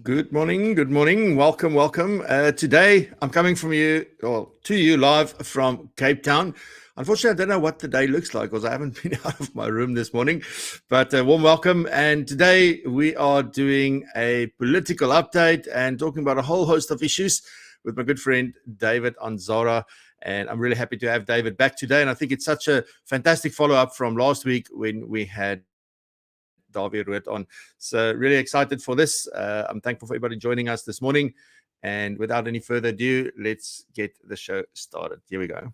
Good morning. Good morning. Welcome. Welcome. Today, I'm coming from you, or to you live from Cape Town. Unfortunately, I don't know what the day looks like because I haven't been out of my room this morning, but warm welcome. And today we are doing a political update and talking about a whole host of issues with my good friend, David Ansara. And I'm really happy to have David back today. And I think it's such a fantastic follow-up from last week when we had David Root on. So really excited for this. I'm thankful for everybody joining us this morning. And without any further ado, let's get the show started. Here we go.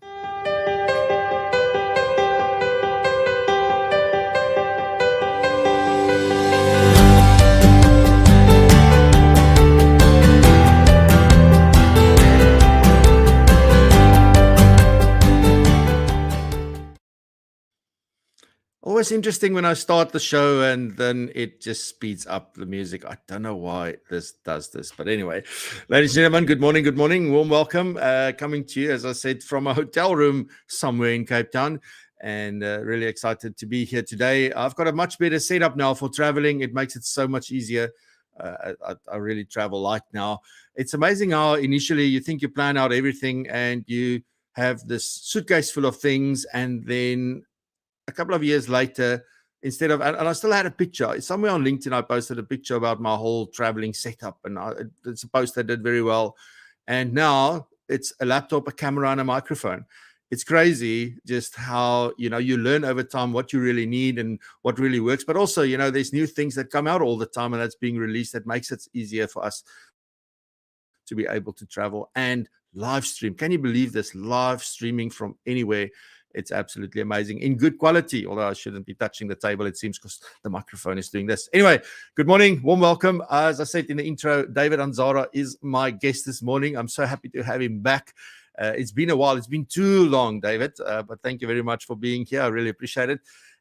Always interesting when I start the show and then it just speeds up the music. I don't know why this does this. But anyway, ladies and gentlemen, good morning. Good morning. Warm welcome. Coming to you, as I said, from a hotel room somewhere in Cape Town. And really excited to be here today. I've got a much better setup now for traveling. It makes it so much easier. I really travel light now. It's amazing how initially you think you plan out everything and you have this suitcase full of things, and then a couple of years later, instead of, and I still had a picture somewhere on LinkedIn, I posted a picture about my whole traveling setup, and it's a post that did very well. And now it's a laptop, a camera, and a microphone. It's crazy just how, you learn over time what you really need and what really works. But also, there's new things that come out all the time and that's being released that makes it easier for us to be able to travel and live stream. Can you believe this? Live streaming from anywhere. It's absolutely amazing in good quality, although I shouldn't be touching the table, it seems, because the microphone is doing this. Anyway, good morning, warm welcome. As I said in the intro, David Ansara is my guest this morning. I'm so happy to have him back. It's been a while. It's been too long, David, but thank you very much for being here. I really appreciate it.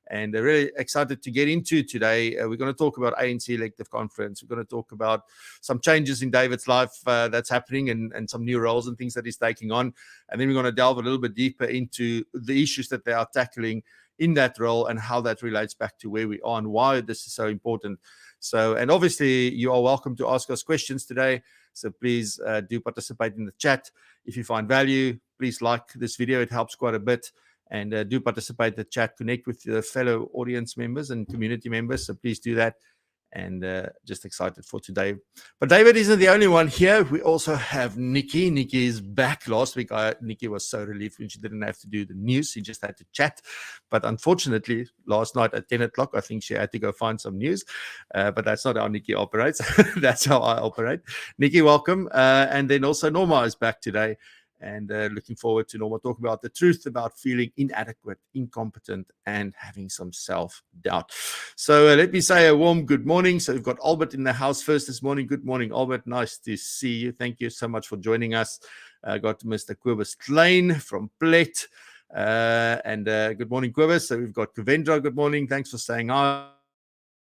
And really excited to get into today. We're going to talk about ANC elective conference. We're going to talk about some changes in David's life that's happening and some new roles and things that he's taking on. And then we're going to delve a little bit deeper into the issues that they are tackling in that role and how that relates back to where we are and why this is so important. So, and obviously you are welcome to ask us questions today. So please do participate in the chat. If you find value, please like this video. It helps quite a bit. And do participate in the chat, connect with your fellow audience members and community members. So please do that. And just excited for today. But David isn't the only one here. We also have Nikki. Nikki is back. Last week, Nikki was so relieved when she didn't have to do the news. She just had to chat. But unfortunately, last night at 10 o'clock, I think she had to go find some news. But that's not how Nikki operates. That's how I operate. Nikki, welcome. And then also Norma is back today. And looking forward to Norma talking about the truth about feeling inadequate, incompetent, and having some self-doubt. So let me say a warm good morning. So we've got Albert in the house first this morning. Good morning, Albert. Nice to see you. Thank you so much for joining us. Got Mr. Kobus Klein from Plet. And good morning, Kobus. So we've got Kuvendra. Good morning. Thanks for saying hi.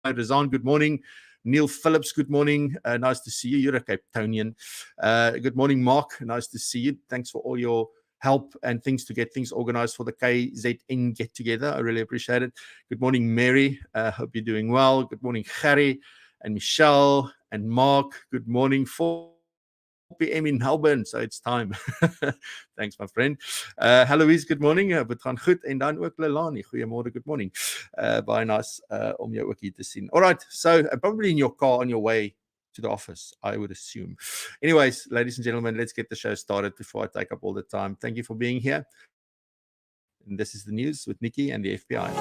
Rizan, good morning. Neil Phillips, good morning. Nice to see you. You're a Cape Townian. Good morning, Mark. Nice to see you. Thanks for all your help and things to get things organized for the KZN get together. I really appreciate it. Good morning, Mary. Hope you're doing well. Good morning, Harry and Michelle and Mark. Good morning, 4 p.m. in Melbourne, so it's time. Thanks, my friend. Louise, good morning. Het gaan goed. En dan ook Lelani. Goeiemorgen, good morning. Baie nice om jou ook hier te sien. All right, so probably in your car on your way to the office, I would assume. Anyways, ladies and gentlemen, let's get the show started before I take up all the time. Thank you for being here. And this is the news with Nikki and the FBI.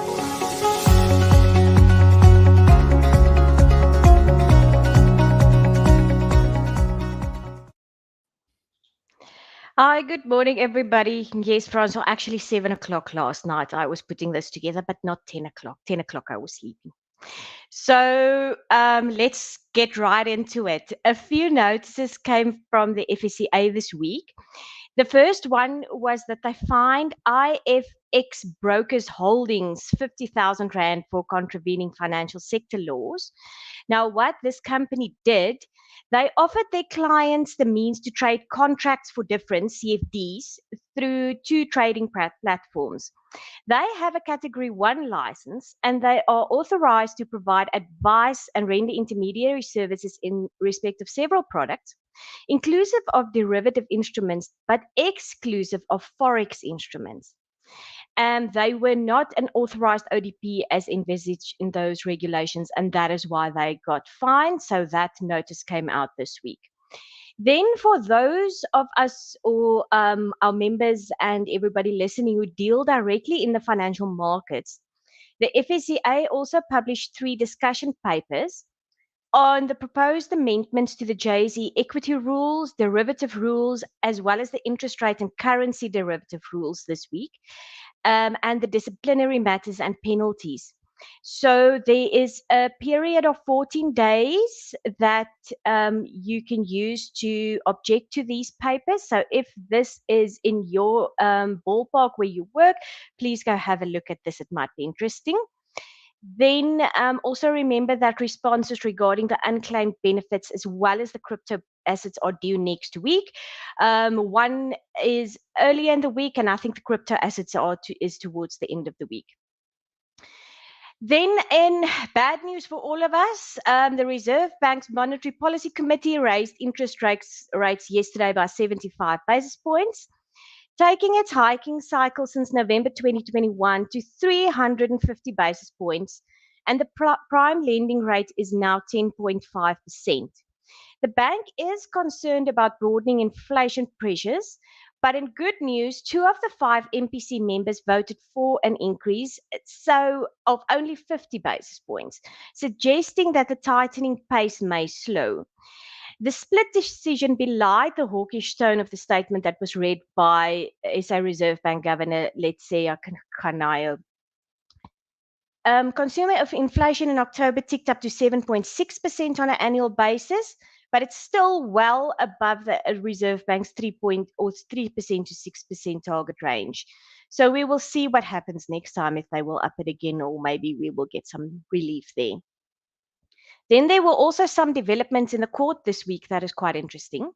Hi, good morning, everybody. Yes, Francois, actually 7 o'clock last night. I was putting this together, but not 10 o'clock. 10 o'clock, I was sleeping. So let's get right into it. A few notices came from the FSCA this week. The first one was that they fined IFX Brokers Holdings 50,000 Rand for contravening financial sector laws. Now, what this company did, They offered their clients the means to trade contracts for difference, CFDs, through two trading platforms. They have a Category 1 license and they are authorized to provide advice and render intermediary services in respect of several products, inclusive of derivative instruments, but exclusive of Forex instruments. And they were not an authorized ODP as envisaged in those regulations, and that is why they got fined. So that notice came out this week. Then, for those of us or our members and everybody listening who deal directly in the financial markets, the FSCA also published 3 discussion papers on the proposed amendments to the JSE equity rules, derivative rules, as well as the interest rate and currency derivative rules this week, and the disciplinary matters and penalties. So there is a period of 14 days that you can use to object to these papers. So if this is in your ballpark where you work, please go have a look at this. It might be interesting. Then also remember that responses regarding the unclaimed benefits as well as the crypto assets are due next week. One is earlier in the week, and I think the crypto assets is towards the end of the week. Then, in bad news for all of us, the Reserve Bank's Monetary Policy Committee raised interest rates yesterday by 75 basis points, taking its hiking cycle since November 2021 to 350 basis points, and the prime lending rate is now 10.5%. The bank is concerned about broadening inflation pressures, but in good news, 2 of the 5 MPC members voted for an increase of only 50 basis points, suggesting that the tightening pace may slow. The split decision belied the hawkish tone of the statement that was read by SA Reserve Bank Governor Letseya Kanayo. Consumer inflation in October ticked up to 7.6% on an annual basis, but it's still well above the Reserve Bank's 3% to 6% target range. So we will see what happens next time, if they will up it again, or maybe we will get some relief there. Then there were also some developments in the court this week that is quite interesting.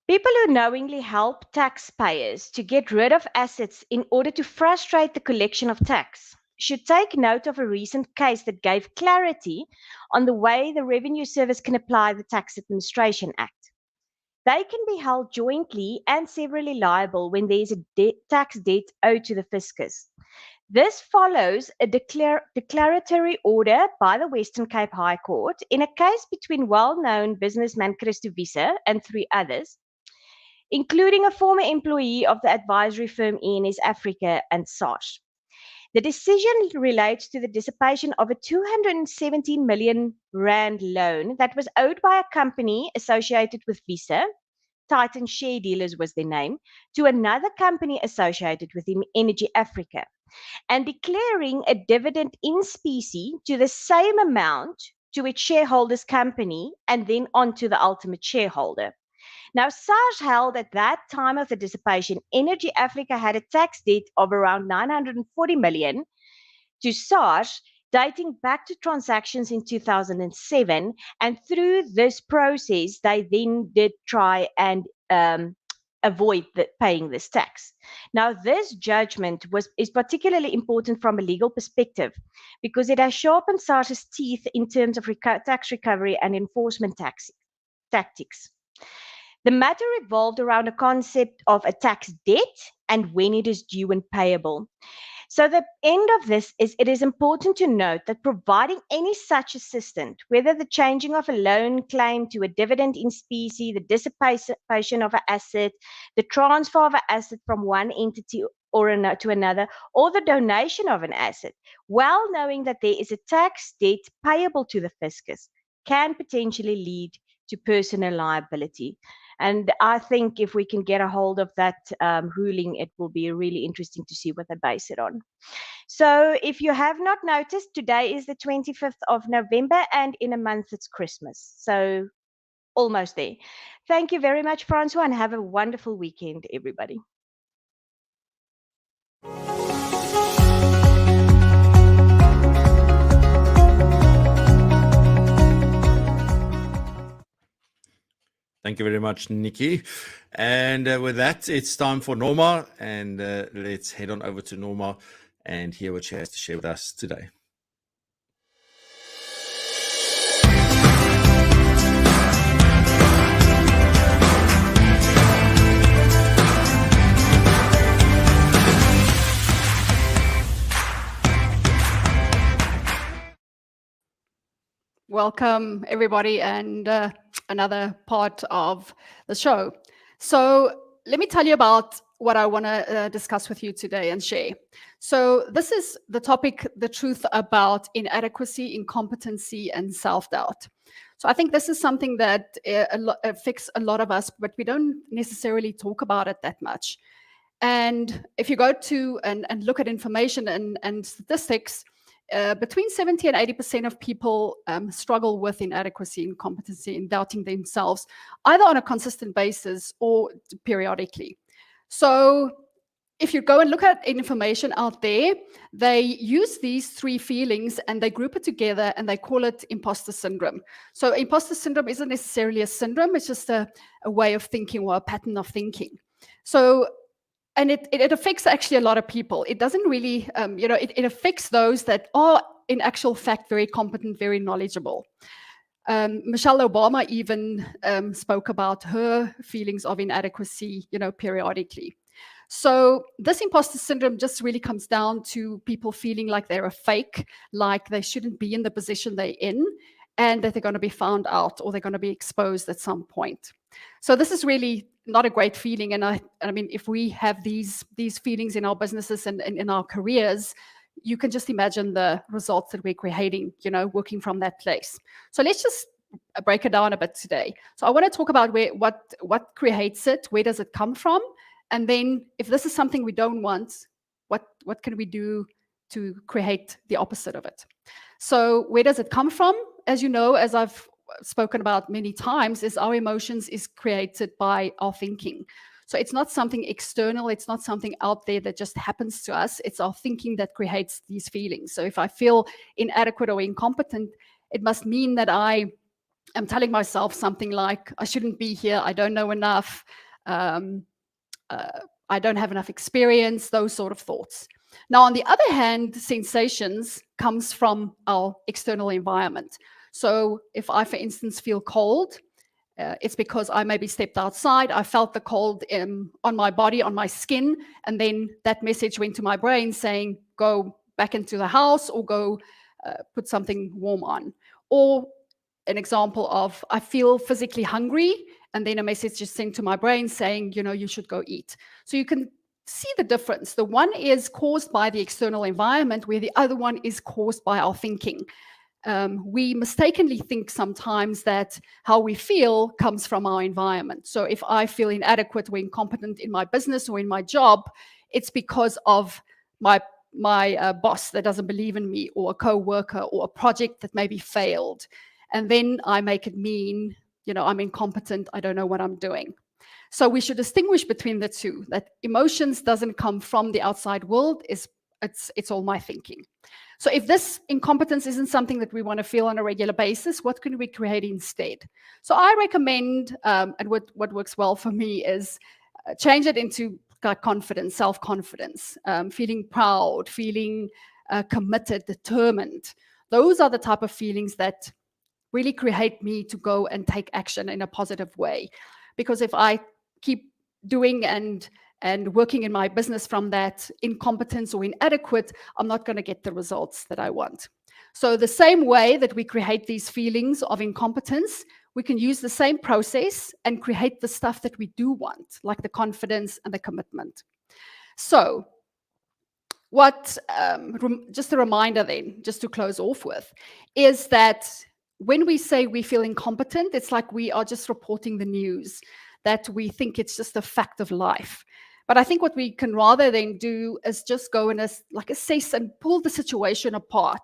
People who knowingly help taxpayers to get rid of assets in order to frustrate the collection of tax should take note of a recent case that gave clarity on the way the Revenue Service can apply the Tax Administration Act. They can be held jointly and severally liable when there is a tax debt owed to the fiscus. This follows a declaratory order by the Western Cape High Court in a case between well-known businessman Christo Wiese and 3 others, including a former employee of the advisory firm ENS Africa and SARS. The decision relates to the dissipation of a 217 million rand loan that was owed by a company associated with Wiese, Titan Share Dealers was their name, to another company associated with him, Energy Africa, and declaring a dividend in specie to the same amount to its shareholders' company and then on to the ultimate shareholder. Now, SARS held at that time of the dissipation, Energy Africa had a tax debt of around 940 million to SARS, dating back to transactions in 2007. And through this process, they then did try and avoid paying this tax. Now, this judgment is particularly important from a legal perspective because it has sharpened SARS's teeth in terms of tax recovery and enforcement tactics. The matter revolved around a concept of a tax debt and when it is due and payable. So the end of this is it is important to note that providing any such assistance, whether the changing of a loan claim to a dividend in specie, the dissipation of an asset, the transfer of an asset from one entity to another, or the donation of an asset, well knowing that there is a tax debt payable to the fiscus, can potentially lead to personal liability. And I think if we can get a hold of that ruling, it will be really interesting to see what they base it on. So if you have not noticed, today is the 25th of November, and in a month it's Christmas. So almost there. Thank you very much, Francois, and have a wonderful weekend, everybody. Thank you very much, Nikki. And with that, it's time for Norma. And let's head on over to Norma and hear what she has to share with us today. Welcome, everybody, and another part of the show. So let me tell you about what I want to discuss with you today and share. So this is the topic, the truth about inadequacy, incompetency, and self-doubt. So I think this is something that affects a lot of us, but we don't necessarily talk about it that much. And if you go to and look at information and statistics, between 70 and 80% of people struggle with inadequacy, incompetency, and doubting themselves, either on a consistent basis or periodically. So if you go and look at information out there, they use these three feelings and they group it together and they call it imposter syndrome. So imposter syndrome isn't necessarily a syndrome, it's just a way of thinking or a pattern of thinking. So and it affects actually a lot of people. It doesn't really, it affects those that are in actual fact very competent, very knowledgeable. Michelle Obama even spoke about her feelings of inadequacy, periodically. So this imposter syndrome just really comes down to people feeling like they're a fake, like they shouldn't be in the position they're in, and that they're going to be found out or they're going to be exposed at some point. So this is really not a great feeling. And I mean, if we have these feelings in our businesses and in our careers, you can just imagine the results that we're creating, working from that place. So let's just break it down a bit today. So I want to talk about what creates it, where does it come from? And then if this is something we don't want, what can we do to create the opposite of it? So where does it come from? As you know, as I've spoken about many times, is our emotions is created by our thinking. So it's not something external, it's not something out there that just happens to us, it's our thinking that creates these feelings. So if I feel inadequate or incompetent, it must mean that I am telling myself something like, I shouldn't be here, I don't know enough, I don't have enough experience, those sort of thoughts. Now, on the other hand, sensations comes from our external environment. So if I, for instance, feel cold, it's because I maybe stepped outside, I felt the cold on my body, on my skin, and then that message went to my brain saying, go back into the house or go put something warm on. Or an example of, I feel physically hungry, and then a message is sent to my brain saying, you should go eat. So you can see the difference. The one is caused by the external environment, where the other one is caused by our thinking. We mistakenly think sometimes that how we feel comes from our environment. So if I feel inadequate or incompetent in my business or in my job, it's because of my boss that doesn't believe in me, or a co-worker, or a project that maybe failed. And then I make it mean, I'm incompetent, I don't know what I'm doing. So we should distinguish between the two, that emotions doesn't come from the outside world, it's all my thinking. So if this incompetence isn't something that we want to feel on a regular basis, what can we create instead? So I recommend, and what works well for me is change it into confidence, self-confidence, feeling proud, feeling committed, determined. Those are the type of feelings that really create me to go and take action in a positive way. Because if I keep doing and working in my business from that incompetence or inadequate, I'm not going to get the results that I want. So the same way that we create these feelings of incompetence, we can use the same process and create the stuff that we do want, like the confidence and the commitment. So just a reminder then, just to close off with, is that when we say we feel incompetent, it's like we are just reporting the news, that we think it's just a fact of life. But I think what we can rather then do is just go and assess and pull the situation apart.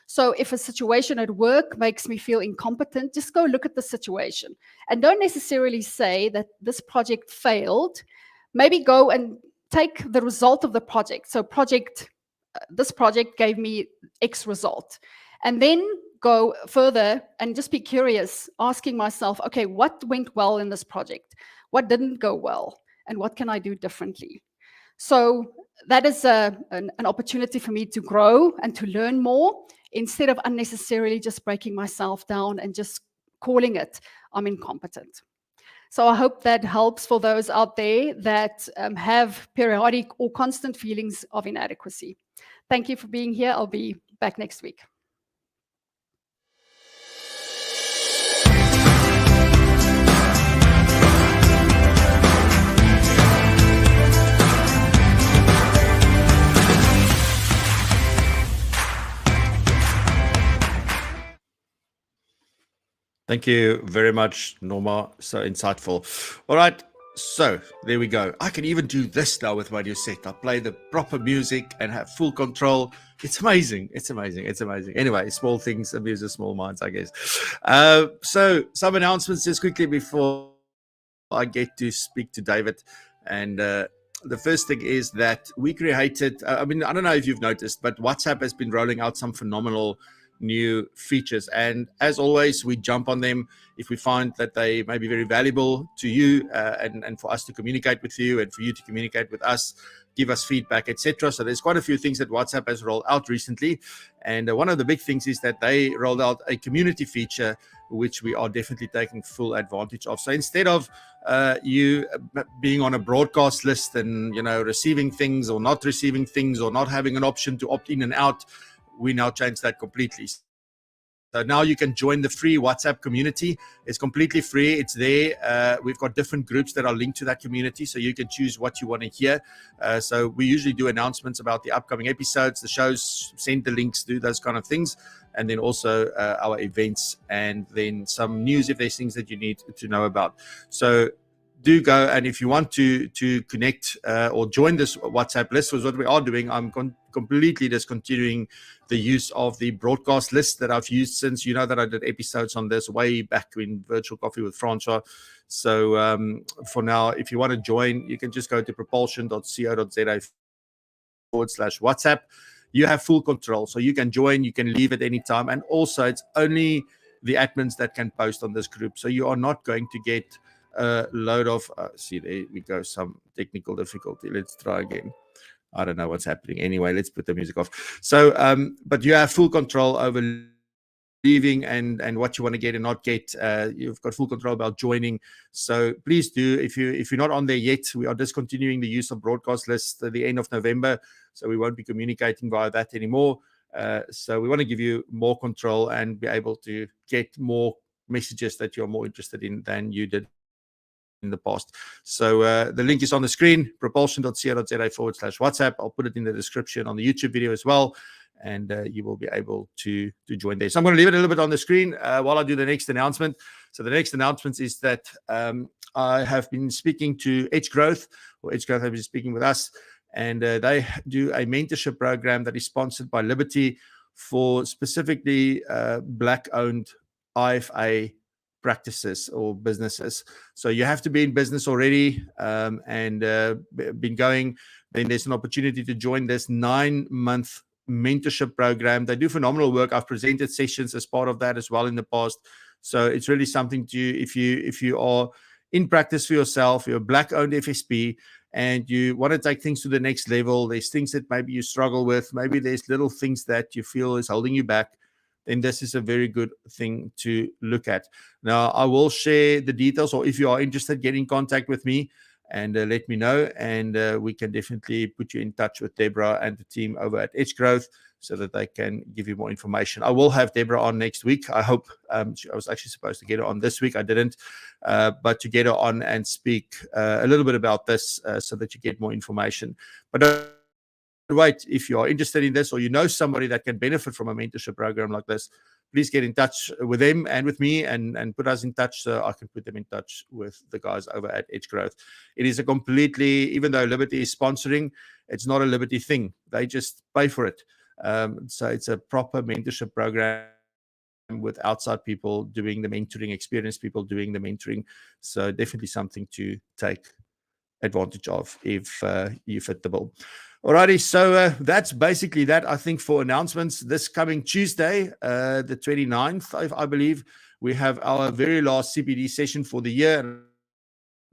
So if a situation at work makes me feel incompetent, just go look at the situation. And don't necessarily say that this project failed. Maybe go and take the result of the project. So this project gave me X result. And then go further and just be curious, asking myself, okay, what went well in this project? What didn't go well? And what can I do differently? So that is an opportunity for me to grow and to learn more instead of unnecessarily just breaking myself down and just calling it I'm incompetent. So I hope that helps for those out there that have periodic or constant feelings of inadequacy. Thank you for being here. I'll be back next week. Thank you very much, Norma. So insightful. All right. So there we go. I can even do this now with my new set. I play the proper music and have full control. It's amazing. It's amazing. It's amazing. Anyway, small things amuse the small minds, I guess. So some announcements just quickly before I get to speak to David. And the first thing is that we created, I don't know if you've noticed, but WhatsApp has been rolling out some phenomenal new features, and as always we jump on them if we find that they may be very valuable to you, and for us to communicate with you and for you to communicate with us, give us feedback, etc. So there's quite a few things that WhatsApp has rolled out recently, and one of the big things is that they rolled out a community feature which we are definitely taking full advantage of. So instead of you being on a broadcast list and receiving things or not receiving things or not having an option to opt in and out, we now change that completely. So now you can join the free WhatsApp community. It's completely free. It's there. We've got different groups that are linked to that community, so you can choose what you want to hear. So we usually do announcements about the upcoming episodes, the shows, send the links, do those kind of things, and then also our events, and then some news if there's things that you need to know about. So do go, and if you want to connect or join this WhatsApp list, was what we are doing. I'm completely discontinuing the use of the broadcast list that I've used since, that I did episodes on this way back in Virtual Coffee with Francois. So for now, if you want to join, you can just go to propulsion.co.za/WhatsApp. You have full control, so you can join, you can leave at any time, and also it's only the admins that can post on this group. So you are not going to get a load of see, there we go, some technical difficulty. Let's try again. I don't know what's happening. Anyway, let's put the music off. So but you have full control over leaving and what you want to get and not get. You've got full control about joining. So please do, if you're not on there yet, we are discontinuing the use of broadcast lists at the end of November, so we won't be communicating via that anymore. So we want to give you more control and be able to get more messages that you're more interested in than you did in the past. So the link is on the screen, propulsion.co.za/WhatsApp. I'll put it in the description on the YouTube video as well, and you will be able to join there. So I'm going to leave it a little bit on the screen while I do the next announcement. So the next announcement is that I have been speaking to Edge Growth, or Edge Growth have been speaking with us, and they do a mentorship program that is sponsored by Liberty for specifically Black-owned IFA practices or businesses. So you have to be in business already and been going. Then there's an opportunity to join this 9-month mentorship program. They do phenomenal work. I've presented sessions as part of that as well in the past. So it's really something to, if you are in practice for yourself, you're a Black-owned FSP, and you want to take things to the next level, there's things that maybe you struggle with, maybe there's little things that you feel is holding you back, then this is a very good thing to look at. Now, I will share the details, or if you are interested, get in contact with me and let me know, and we can definitely put you in touch with Deborah and the team over at Edge Growth so that they can give you more information. I will have Deborah on next week. I hope. I was actually supposed to get her on this week. I didn't, but to get her on and speak a little bit about this so that you get more information. But wait, if you are interested in this or you know somebody that can benefit from a mentorship program like this, please get in touch with them and with me and put us in touch so I can put them in touch with the guys over at Edge Growth. It is a completely, even though Liberty is sponsoring, it's not a Liberty thing. They just pay for it. So it's a proper mentorship program with outside people doing the mentoring, experienced people doing the mentoring. So definitely something to take advantage of if you fit the bill. Alrighty, so that's basically that, I think, for announcements. This coming Tuesday, the 29th, I believe, we have our very last CPD session for the year. I'm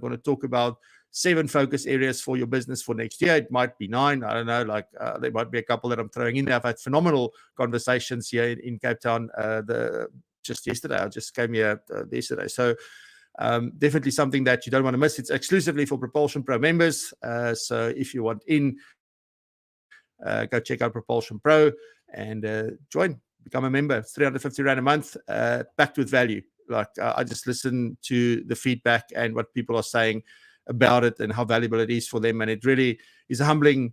going to talk about 7 focus areas for your business for next year. It might be 9, I don't know, like there might be a couple that I'm throwing in there. I've had phenomenal conversations here in Cape Town just yesterday. I just came here yesterday. So definitely something that you don't want to miss. It's exclusively for PROpulsion Pro members. So if you want in, go check out PROpulsion Pro and join, become a member. It's 350 Rand a month, packed with value. Like I just listen to the feedback and what people are saying about it and how valuable it is for them. And it really is a humbling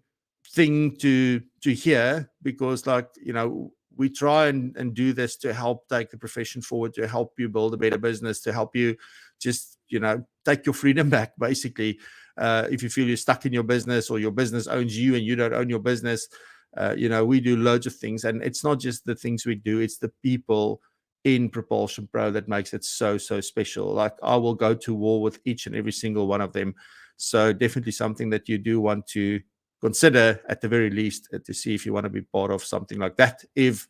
thing to hear, because, like, you know, we try and do this to help take the profession forward, to help you build a better business, to help you just, you know, take your freedom back, basically. If you feel you're stuck in your business, or your business owns you and you don't own your business, you know, we do loads of things. And it's not just the things we do, it's the people in PROpulsion Pro that makes it so special. Like, I will go to war with each and every single one of them. So definitely something that you do want to consider, at the very least, to see if you want to be part of something like that, if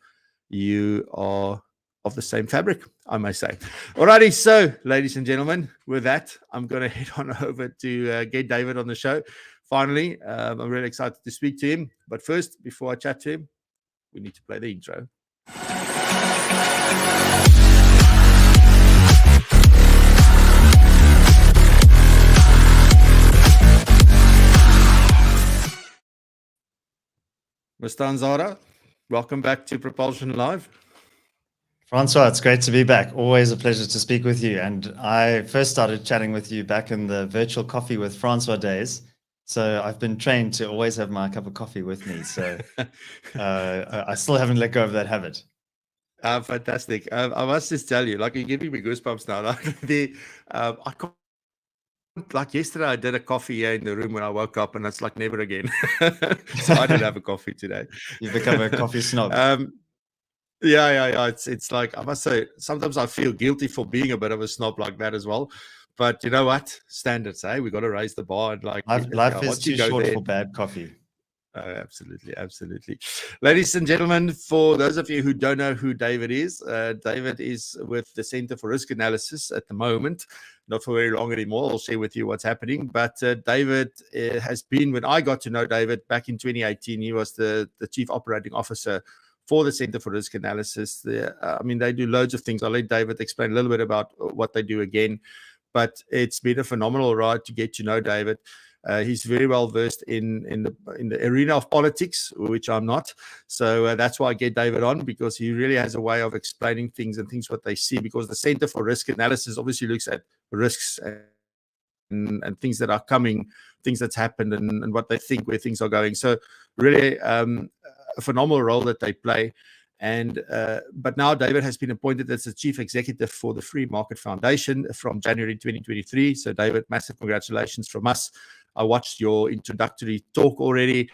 you are of the same fabric, I may say. Alrighty, so ladies and gentlemen, with that, I'm going to head on over to get David on the show. Finally, I'm really excited to speak to him. But first, before I chat to him, we need to play the intro. Mr. Ansara, welcome back to PROpulsion Live. Francois, it's great to be back. Always a pleasure to speak with you. And I first started chatting with you back in the virtual coffee with Francois days. So I've been trained to always have my cup of coffee with me. So I still haven't let go of that habit. Fantastic. I must just tell you, like, you're giving me goosebumps now. Like, I can't, like, yesterday I did a coffee here in the room when I woke up, and it's like never again. So I didn't have a coffee today. You've become a coffee snob. Yeah. It's like, I must say, sometimes I feel guilty for being a bit of a snob like that as well. But you know what? Standards, we got to raise the bar. And like, life is too short for bad coffee. Absolutely. Ladies and gentlemen, for those of you who don't know who David is with the Center for Risk Analysis at the moment. Not for very long anymore. I'll share with you what's happening. But David has been, when I got to know David back in 2018, he was the Chief Operating Officer for the Center for Risk Analysis. I mean, they do loads of things. I'll let David explain a little bit about what they do again. But it's been a phenomenal ride to get to know David. He's very well versed in the arena of politics, which I'm not. So that's why I get David on, because he really has a way of explaining things and things what they see. Because the Center for Risk Analysis obviously looks at risks and things that are coming, things that's happened, and what they think, where things are going. So really a phenomenal role that they play. And but now David has been appointed as the Chief Executive for the Free Market Foundation from January 2023. So David, massive congratulations from us. I watched your introductory talk already,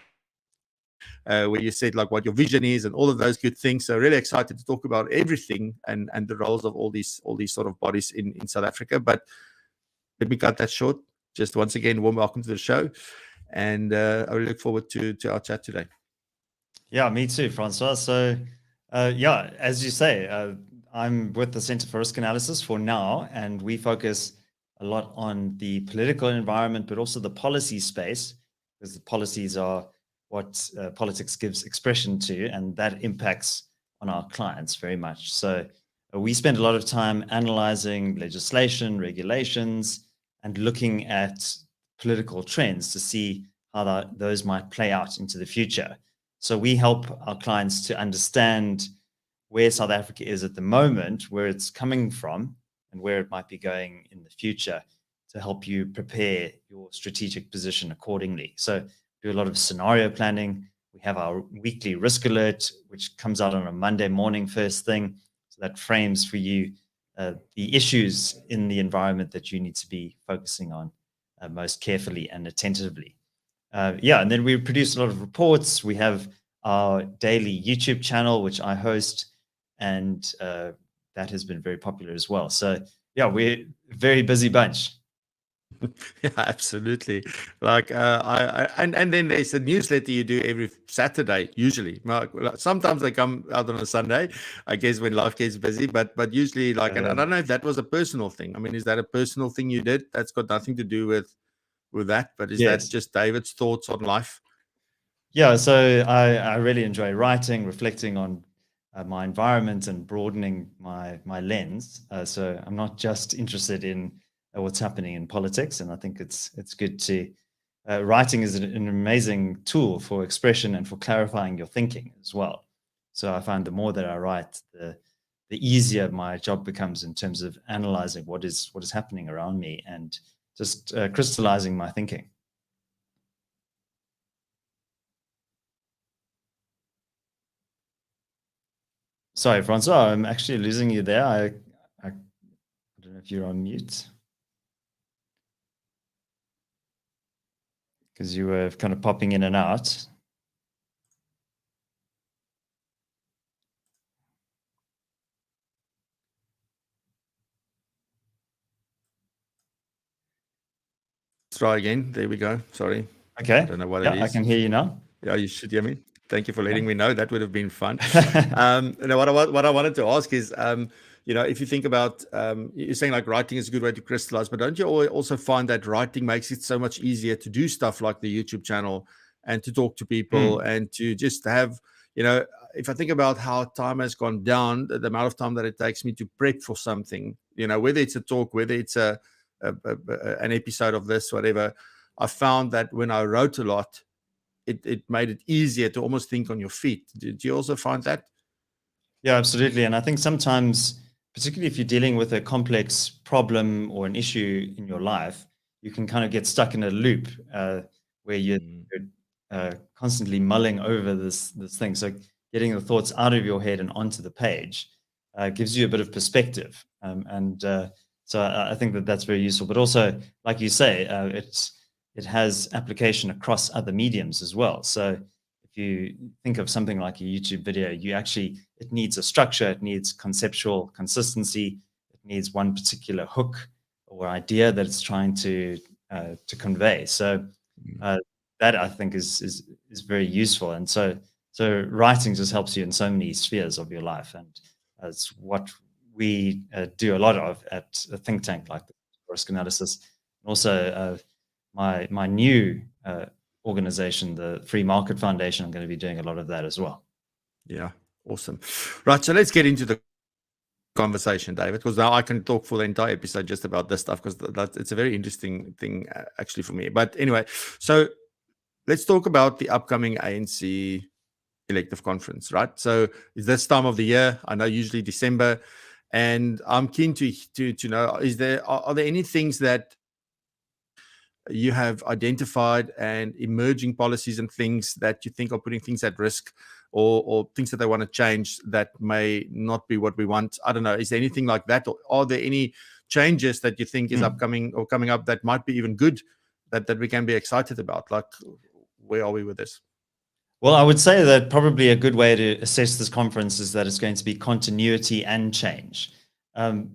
where you said like what your vision is and all of those good things. So really excited to talk about everything and the roles of all these sort of bodies in South Africa. But let me cut that short. Just once again, warm welcome to the show. And I really look forward to our chat today. Yeah, me too, Francois. So yeah, as you say, I'm with the Center for Risk Analysis for now, and we focus a lot on the political environment, but also the policy space, because the policies are what politics gives expression to, and that impacts on our clients very much. So we spend a lot of time analyzing legislation, regulations, and looking at political trends to see how those might play out into the future. So we help our clients to understand where South Africa is at the moment, where it's coming from, and where it might be going in the future, to help you prepare your strategic position accordingly. So do a lot of scenario planning. We have our weekly risk alert, which comes out on a Monday morning first thing. So that frames for you the issues in the environment that you need to be focusing on most carefully and attentively. Yeah, and then we produce a lot of reports. We have our daily YouTube channel, which I host, and that has been very popular as well. So yeah, we're a very busy bunch. Yeah, absolutely. Like and then there's a newsletter you do every Saturday, usually. Sometimes they come out on a Sunday, I guess, when life gets busy. But usually, like, and I don't know if that was a personal thing. I mean, is that a personal thing you did? That's got nothing to do with that. But is that Yes. just David's thoughts on life? Yeah, so I really enjoy writing, reflecting on my environment and broadening my lens. So I'm not just interested in what's happening in politics, and I think it's good to writing is an amazing tool for expression and for clarifying your thinking as well. So I find the more that I write, the easier my job becomes in terms of analyzing what is happening around me and just crystallizing my thinking. Sorry, Francois, I'm actually losing you there. I don't know if you're on mute because you were kind of popping in and out. Let's try again. There we go. Sorry. Okay. I don't know what Yeah, it is. I can hear you now. Yeah, you should hear me. Thank you for letting me know. That would have been fun. Now what I wanted to ask is, if you think about, you're saying like writing is a good way to crystallize, but don't you also find that writing makes it so much easier to do stuff like the YouTube channel and to talk to people and to just have, if I think about how time has gone down, the amount of time that it takes me to prep for something, whether it's a talk, whether it's an episode of this, whatever, I found that when I wrote a lot, it made it easier to almost think on your feet. Did you also find that? Yeah, absolutely. And I think sometimes, particularly if you're dealing with a complex problem or an issue in your life, you can kind of get stuck in a loop where you're constantly mulling over this thing. So getting the thoughts out of your head and onto the page gives you a bit of perspective. So I think that's very useful. But also, like you say, it has application across other mediums as well. So if you think of something like a YouTube video, it needs a structure, it needs conceptual consistency, it needs one particular hook or idea that it's trying to convey. So that I think is very useful. And so writing just helps you in so many spheres of your life, and it's what we do a lot of at a think tank like the Risk Analysis. Also, my new organization, the Free Market Foundation, I'm going to be doing a lot of that as well. Yeah, awesome. Right, so let's get into the conversation, David, because now I can talk for the entire episode just about this stuff, because it's a very interesting thing actually for me. But anyway, so let's talk about the upcoming ANC elective conference, right? So it's this time of the year. I know usually December, and I'm keen to know, are there any things that you have identified and emerging policies and things that you think are putting things at risk, or things that they want to change that may not be what we want? I don't know. Is there anything like that? Or are there any changes that you think is upcoming or coming up that might be even good, that we can be excited about? Like, where are we with this? Well, I would say that probably a good way to assess this conference is that it's going to be continuity and change.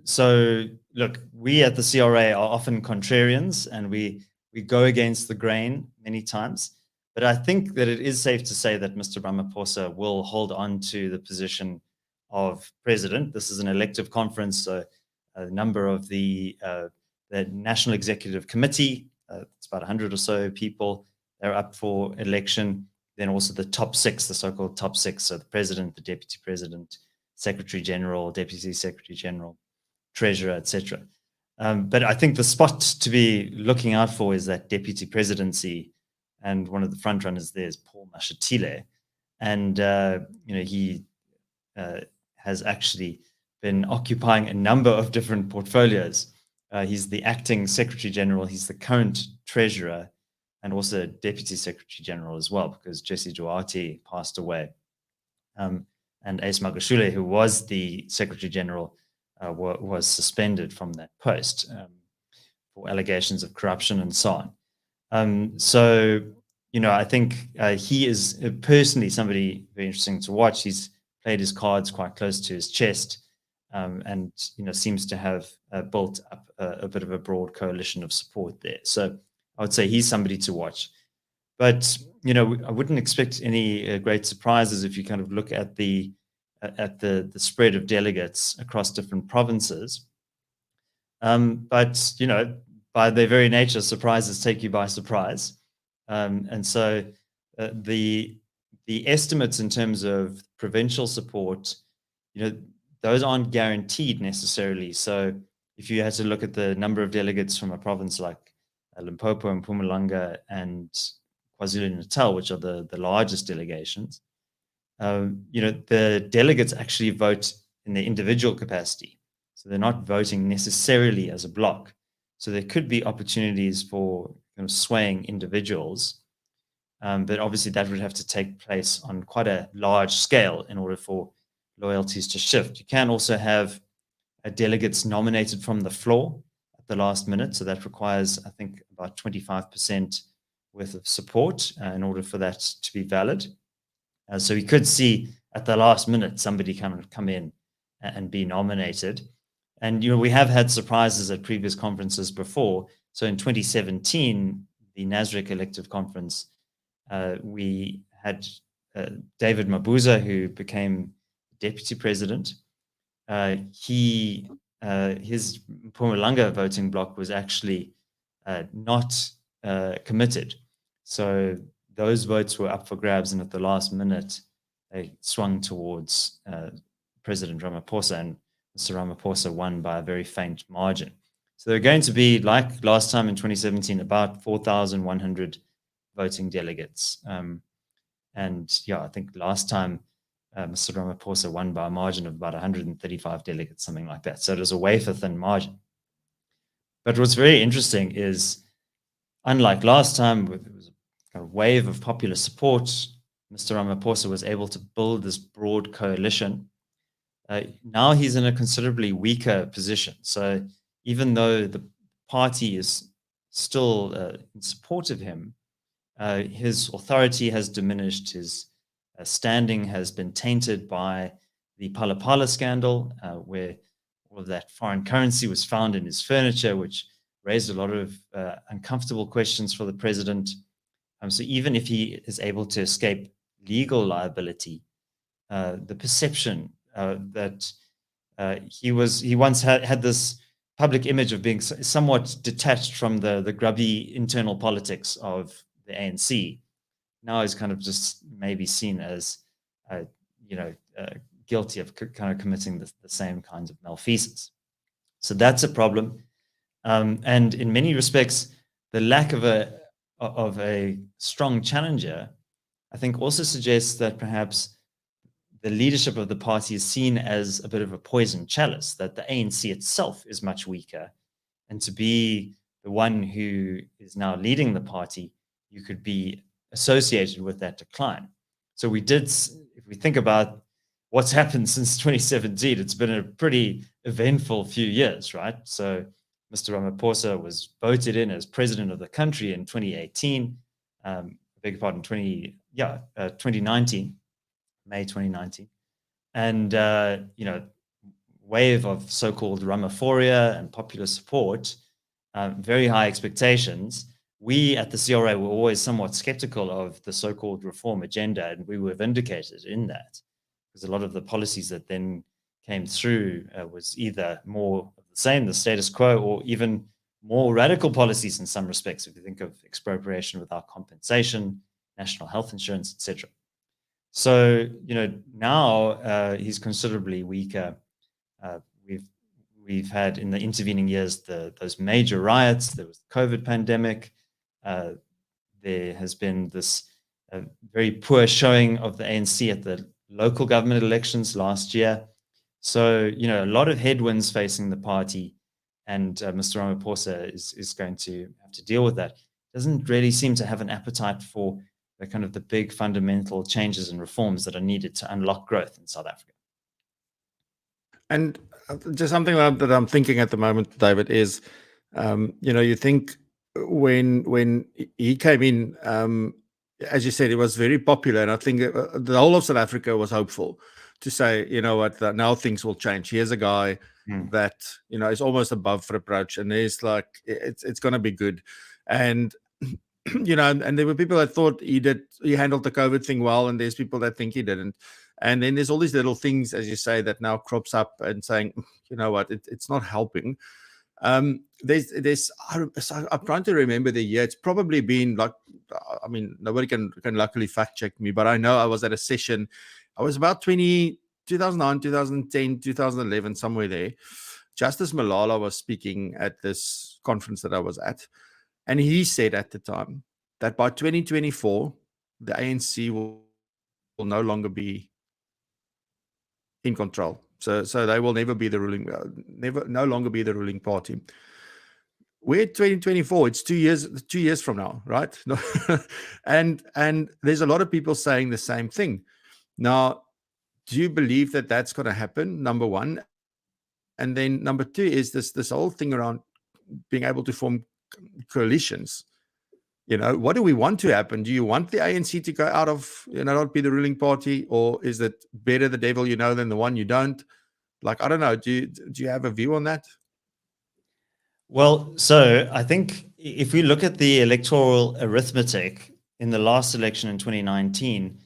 So look, we at the CRA are often contrarians, and we go against the grain many times. But I think that it is safe to say that Mr. Ramaphosa will hold on to the position of president. This is an elective conference, so a number of the National Executive Committee, it's about 100 or so people, they're up for election. Then also the top six, the so-called top six, so the president, the deputy president, secretary general, deputy secretary general, treasurer, etc. But I think the spot to be looking out for is that deputy presidency, and one of the front runners there is Paul Mashatile, and he has actually been occupying a number of different portfolios. He's the acting secretary general, he's the current treasurer, and also Deputy Secretary General as well, because Jesse Duarte passed away. And Ace Magashule, who was the Secretary General, was suspended from that post for allegations of corruption and so on. So, I think he is personally somebody very interesting to watch. He's played his cards quite close to his chest. and seems to have built up a bit of a broad coalition of support there. So I would say he's somebody to watch. But I wouldn't expect any great surprises if you kind of look at the spread of delegates across different provinces. But by their very nature, surprises take you by surprise, and so the estimates in terms of provincial support, those aren't guaranteed necessarily. So if you had to look at the number of delegates from a province like Limpopo and Mpumalanga and KwaZulu-Natal, which are the largest delegations, the delegates actually vote in their individual capacity. So they're not voting necessarily as a bloc. So there could be opportunities for kind of swaying individuals. But obviously that would have to take place on quite a large scale in order for loyalties to shift. You can also have delegates nominated from the floor at the last minute. So that requires, I think, about 25% worth of support in order for that to be valid. So we could see at the last minute somebody come in and be nominated. And we have had surprises at previous conferences before. So in 2017, the Nasrec Elective Conference, we had David Mabuza, who became deputy president. His Mpumalanga voting bloc was actually not committed. So those votes were up for grabs, and at the last minute, they swung towards President Ramaphosa, and Mr. Ramaphosa won by a very faint margin. So there are going to be, like last time in 2017, about 4,100 voting delegates. And I think last time Mr. Ramaphosa won by a margin of about 135 delegates, something like that. So it was a wafer-thin margin. But what's very interesting is, unlike last time, it was a wave of popular support, Mr. Ramaphosa was able to build this broad coalition. Now he's in a considerably weaker position. So even though the party is still in support of him, his authority has diminished, his standing has been tainted by the Phala scandal, where all of that foreign currency was found in his furniture, which raised a lot of uncomfortable questions for the president. So even if he is able to escape legal liability, the perception that he once had this public image of being somewhat detached from the grubby internal politics of the ANC, now is kind of just maybe seen as guilty of kind of committing the same kinds of malfeasance. So that's a problem. And in many respects, the lack of a strong challenger, I think, also suggests that perhaps the leadership of the party is seen as a bit of a poisoned chalice, that the ANC itself is much weaker. And to be the one who is now leading the party, you could be associated with that decline. So if we think about what's happened since 2017, it's been a pretty eventful few years, right? So Mr. Ramaphosa was voted in as president of the country in 2018, May 2019. And, wave of so-called Ramaphoria and popular support, very high expectations. We at the CRA were always somewhat skeptical of the so-called reform agenda, and we were vindicated in that, because a lot of the policies that then came through was either more of the same, the status quo, or even more radical policies in some respects, if you think of expropriation without compensation, national health insurance, etc. So, now he's considerably weaker. We've had in the intervening years those major riots. There was the COVID pandemic. There has been this very poor showing of the ANC at the local government elections last year. So, a lot of headwinds facing the party, and Mr. Ramaphosa is going to have to deal with that. Doesn't really seem to have an appetite for the kind of the big fundamental changes and reforms that are needed to unlock growth in South Africa. And just something that I'm thinking at the moment, David, is, you think when he came in, as you said, it was very popular. And I think the whole of South Africa was hopeful to say, you know what, now things will change. Here's a guy that, you know, is almost above reproach, and there's like, it's going to be good. And you know, and there were people that thought he handled the COVID thing well, and there's people that think he didn't. And then there's all these little things, as you say, that now crops up and saying, you know what, it's not helping. I'm trying to remember the year. It's probably been like, I mean, nobody can luckily fact check me, but I know I was at a session. I was about 2009, 2010, 2011, somewhere there. Justice Malala was speaking at this conference that I was at. And he said at the time that by 2024, the ANC will no longer be in control. So they will never be the ruling, no longer be the ruling party. We're 2024. It's 2 years from now, right? and there's a lot of people saying the same thing. Now, do you believe that that's going to happen? Number one. And then number two is this whole thing around being able to form coalitions. You know, what do we want to happen? Do you want the ANC to go out of, you know, not be the ruling party, or is it better the devil you know than the one you don't? Like, I don't know. Do you have a view on that? Well, so I think if we look at the electoral arithmetic in the last election in 2019,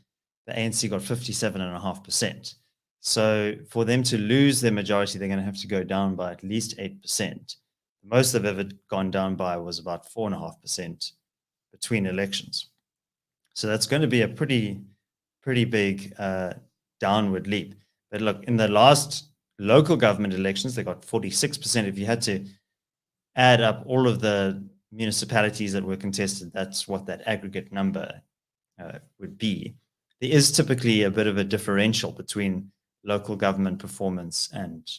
the ANC got 57.5%. So for them to lose their majority, they're going to have to go down by at least 8%. Most they've ever gone down by was about 4.5% between elections. So that's going to be a pretty big downward leap. But look, in the last local government elections, they got 46%. If you had to add up all of the municipalities that were contested, that's what that aggregate number would be. There is typically a bit of a differential between local government performance and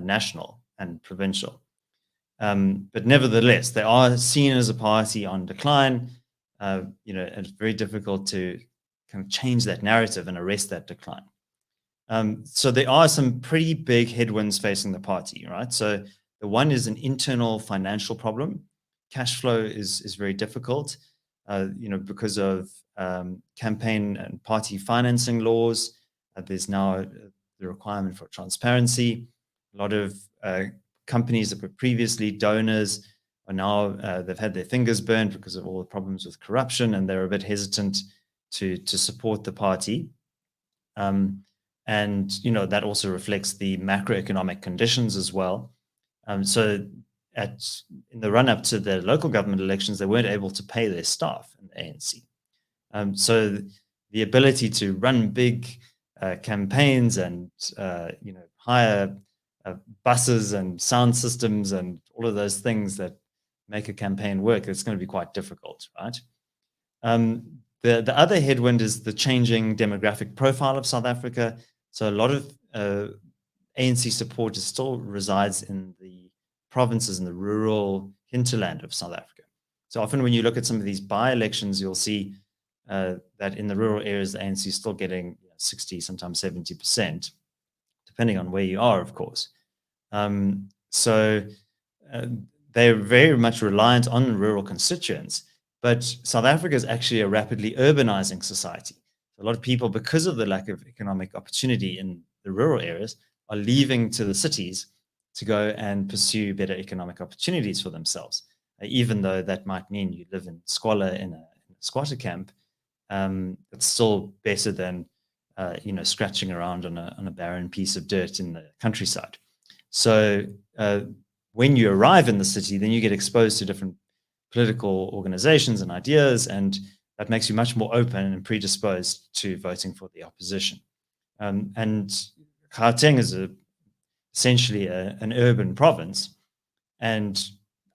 national and provincial. But nevertheless, they are seen as a party on decline. You know, it's very difficult to kind of change that narrative and arrest that decline. So there are some pretty big headwinds facing the party, right? So the one is an internal financial problem. Cash flow is very difficult, you know, because of campaign and party financing laws. There's now the requirement for transparency. A lot of companies that were previously donors are now, they've had their fingers burned because of all the problems with corruption, and they're a bit hesitant to support the party. And, you know, that also reflects the macroeconomic conditions as well. So in the run-up to the local government elections, they weren't able to pay their staff in the ANC. So the ability to run big campaigns and, you know, hire buses and sound systems and all of those things that make a campaign work, it's going to be quite difficult, right? The other headwind is the changing demographic profile of South Africa. So a lot of ANC supporters still resides in the provinces in the rural hinterland of South Africa. So often when you look at some of these by-elections, you'll see that in the rural areas, the ANC is still getting 60, sometimes 70%, depending on where you are, of course. So they're very much reliant on rural constituents. But South Africa is actually a rapidly urbanizing society. A lot of people, because of the lack of economic opportunity in the rural areas, are leaving to the cities to go and pursue better economic opportunities for themselves. Even though that might mean you live in squalor in a squatter camp, it's still better than you know, scratching around on a barren piece of dirt in the countryside. So when you arrive in the city, then you get exposed to different political organizations and ideas, and that makes you much more open and predisposed to voting for the opposition. And Gauteng is essentially an urban province, and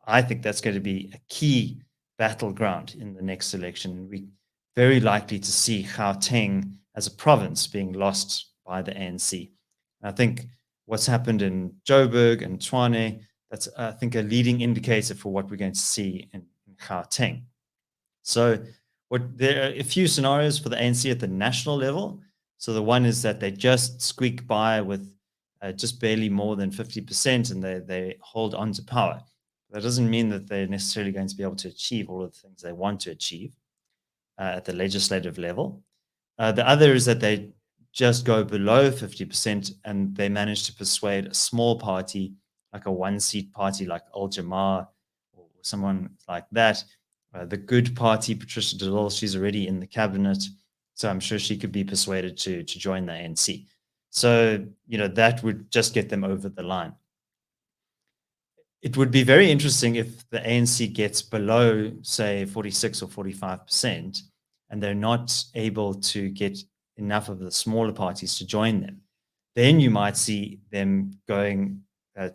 I think that's going to be a key battleground in the next election. We're very likely to see Gauteng as a province being lost by the ANC. And I think what's happened in Joburg and Tshwane, that's, I think, a leading indicator for what we're going to see in Gauteng. So there are a few scenarios for the ANC at the national level. So the one is that they just squeak by with just barely more than 50%, and they hold on to power. That doesn't mean that they're necessarily going to be able to achieve all of the things they want to achieve at the legislative level. The other is that they just go below 50%, and they manage to persuade a small party, like a one-seat party like Al Jamar or someone like that. The Good Party, Patricia de Lille, she's already in the cabinet, so I'm sure she could be persuaded to join the ANC. So, that would just get them over the line. It would be very interesting if the ANC gets below, say, 46 or 45%, and they're not able to get enough of the smaller parties to join them. Then you might see them going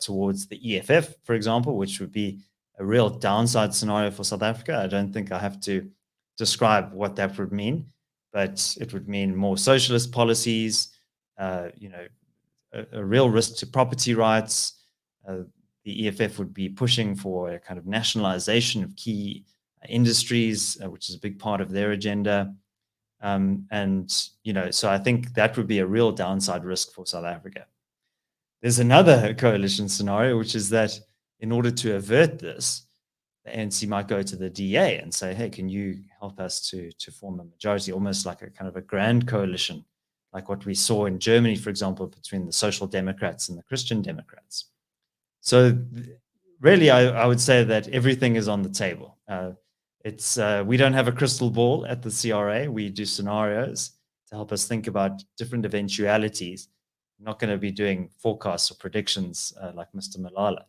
towards the EFF, for example, which would be a real downside scenario for South Africa. I don't think I have to describe what that would mean, but it would mean more socialist policies, a real risk to property rights. The EFF would be pushing for a kind of nationalization of key industries, which is a big part of their agenda. So I think that would be a real downside risk for South Africa. There's another coalition scenario, which is that in order to avert this, the ANC might go to the DA and say, hey, can you help us to form a majority, almost like a kind of a grand coalition, like what we saw in Germany, for example, between the Social Democrats and the Christian Democrats. So really, I would say that everything is on the table. We don't have a crystal ball at the CRA. We do scenarios to help us think about different eventualities. I'm not going to be doing forecasts or predictions like Mr. Malala.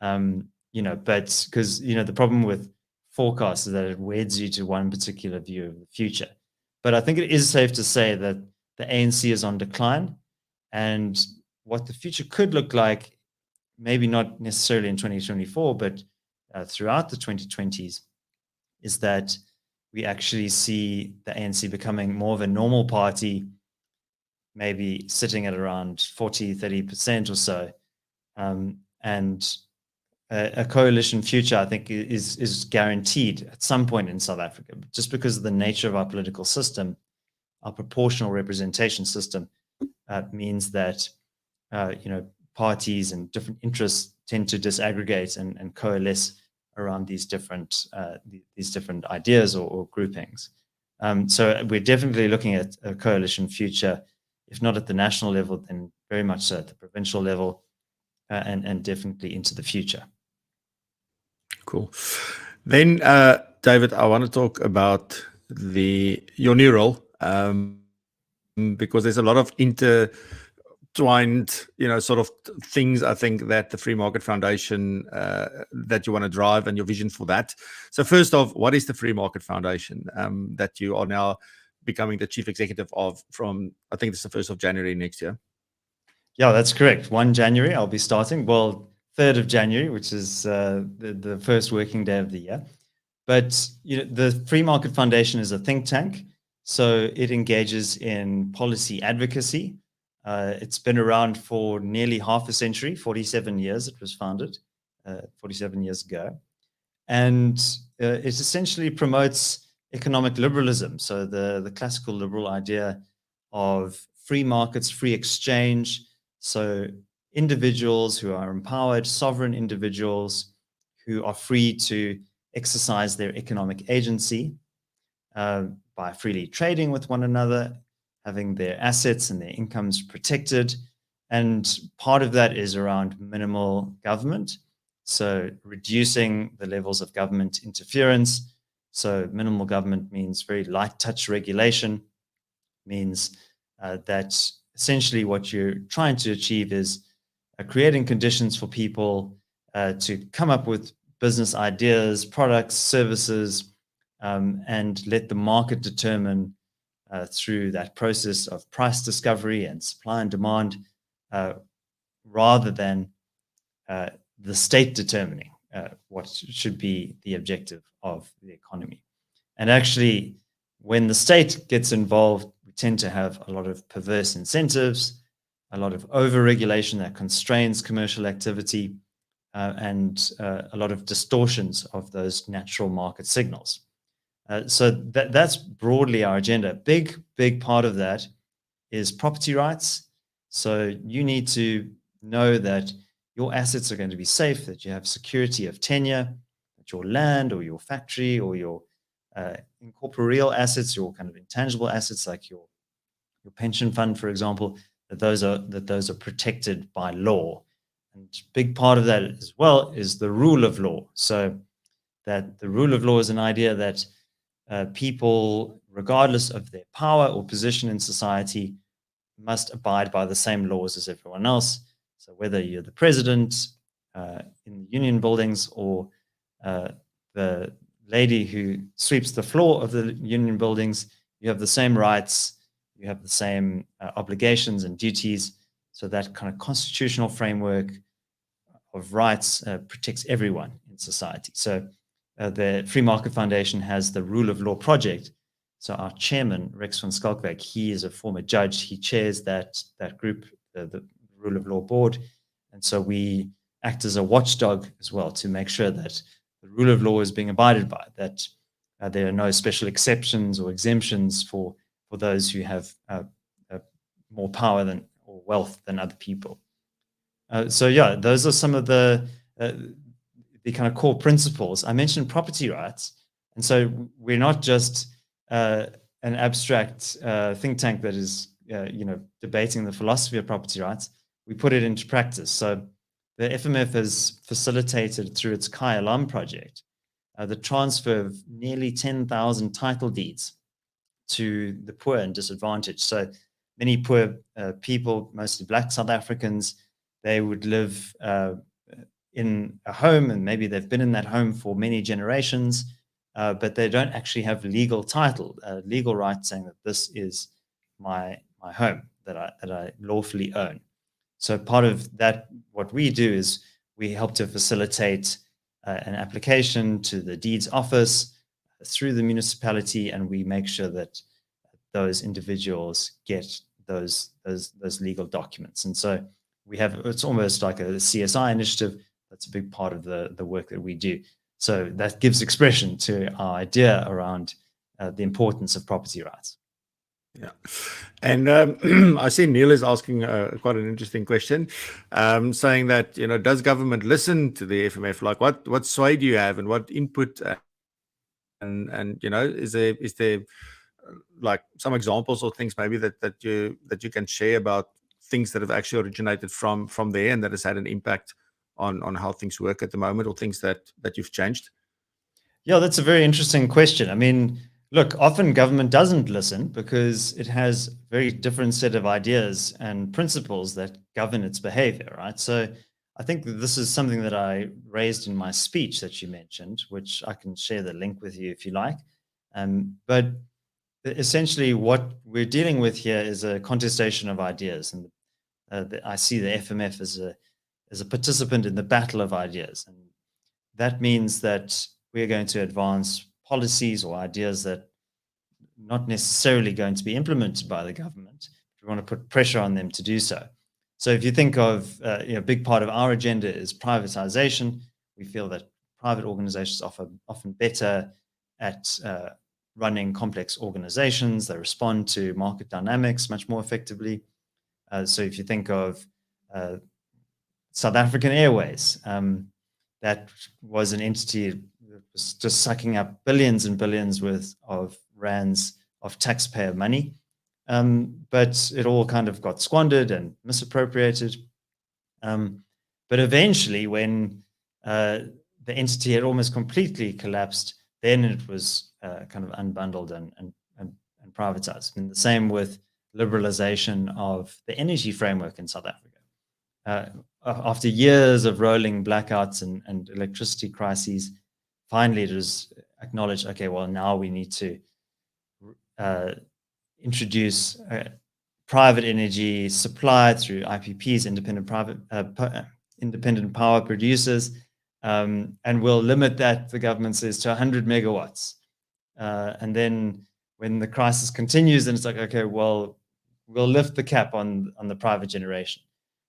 But because, the problem with forecasts is that it weds you to one particular view of the future. But I think it is safe to say that the ANC is on decline, and what the future could look like, maybe not necessarily in 2024, but throughout the 2020s, is that we actually see the ANC becoming more of a normal party, maybe sitting at around 40-30% or so. And a coalition future, I think, is guaranteed at some point in South Africa, just because of the nature of our political system. Our proportional representation system means that, parties and different interests tend to disaggregate and coalesce around these different ideas or groupings. So we're definitely looking at a coalition future, if not at the national level, then very much so at the provincial level, and definitely into the future. Cool. Then, David, I want to talk about your new role, because there's a lot of intertwined, sort of things, I think, that the Free Market Foundation, that you want to drive, and your vision for that. So first off, what is the Free Market Foundation that you are now becoming the chief executive of from, I think it's the 1st of January next year? Yeah, that's correct. 1 January, I'll be starting. Well, 3rd of January, which is the first working day of the year. But the Free Market Foundation is a think tank, so it engages in policy advocacy. It's been around for nearly half a century, 47 years. It was founded 47 years ago. And it essentially promotes economic liberalism. So the classical liberal idea of free markets, free exchange. So individuals who are empowered, sovereign individuals who are free to exercise their economic agency by freely trading with one another, having their assets and their incomes protected. And part of that is around minimal government. So reducing the levels of government interference. So minimal government means very light touch regulation, means that essentially what you're trying to achieve is creating conditions for people to come up with business ideas, products, services, and let the market determine through that process of price discovery and supply and demand, rather than the state determining what should be the objective of the economy. And actually, when the state gets involved, we tend to have a lot of perverse incentives, a lot of over-regulation that constrains commercial activity, and a lot of distortions of those natural market signals. So that's broadly our agenda. Big part of that is property rights. So you need to know that your assets are going to be safe, that you have security of tenure, that your land or your factory or your incorporeal assets, your kind of intangible assets like your your pension fund, for example, that those are protected by law. And a big part of that as well is the rule of law. So that the rule of law is an idea that people, regardless of their power or position in society, must abide by the same laws as everyone else. So whether you're the president in the union buildings or the lady who sweeps the floor of the union buildings, you have the same rights, you have the same obligations and duties. So that kind of constitutional framework of rights protects everyone in society. So the Free Market Foundation has the Rule of Law Project. So our chairman, Rex van Schalkwyk, he is a former judge. He chairs that group, the Rule of Law Board. And so we act as a watchdog as well to make sure that the rule of law is being abided by, that there are no special exceptions or exemptions for those who have more power than or wealth than other people. So yeah, those are some of the kind of core principles. I mentioned property rights, and so we're not just an abstract think tank that is debating the philosophy of property rights. We put it into practice. So the FMF has facilitated through its Kai Alam project the transfer of nearly 10,000 title deeds to the poor and disadvantaged. So many poor people, mostly Black South Africans, they would live in a home, and maybe they've been in that home for many generations, but they don't actually have legal title, legal right saying that this is my home that I lawfully own. So part of that, what we do is we help to facilitate an application to the deeds office through the municipality, and we make sure that those individuals get those legal documents. And so we have, it's almost like a CSI initiative. That's a big part of the work that we do. So that gives expression to our idea around the importance of property rights. Yeah. And I see Neil is asking quite an interesting question, saying that, does government listen to the FMF? Like what sway do you have and what input? And is there like some examples or things maybe that you can share about things that have actually originated from there and that has had an impact on how things work at the moment, or things that you've changed? Yeah, that's a very interesting question. I mean, look, often government doesn't listen because it has a very different set of ideas and principles that govern its behavior, right? So I think that this is something that I raised in my speech that you mentioned, which I can share the link with you if you like. But essentially what we're dealing with here is a contestation of ideas. And I see the FMF as a participant in the battle of ideas. And that means that we're going to advance policies or ideas that are not necessarily going to be implemented by the government. We want to put pressure on them to do so. So if you think of a big part of our agenda is privatization, we feel that private organizations are often better at running complex organizations. They respond to market dynamics much more effectively. So if you think of South African Airways, that was an entity that was just sucking up billions and billions worth of rands of taxpayer money. But it all kind of got squandered and misappropriated. But eventually, when the entity had almost completely collapsed, then it was kind of unbundled and privatized. And the same with liberalization of the energy framework in South Africa. After years of rolling blackouts and electricity crises, finally it was acknowledged, okay, well, now we need to introduce private energy supply through IPPs, independent power producers, and we'll limit that, the government says, to 100 megawatts. And then when the crisis continues, then it's like, okay, well, we'll lift the cap on the private generation.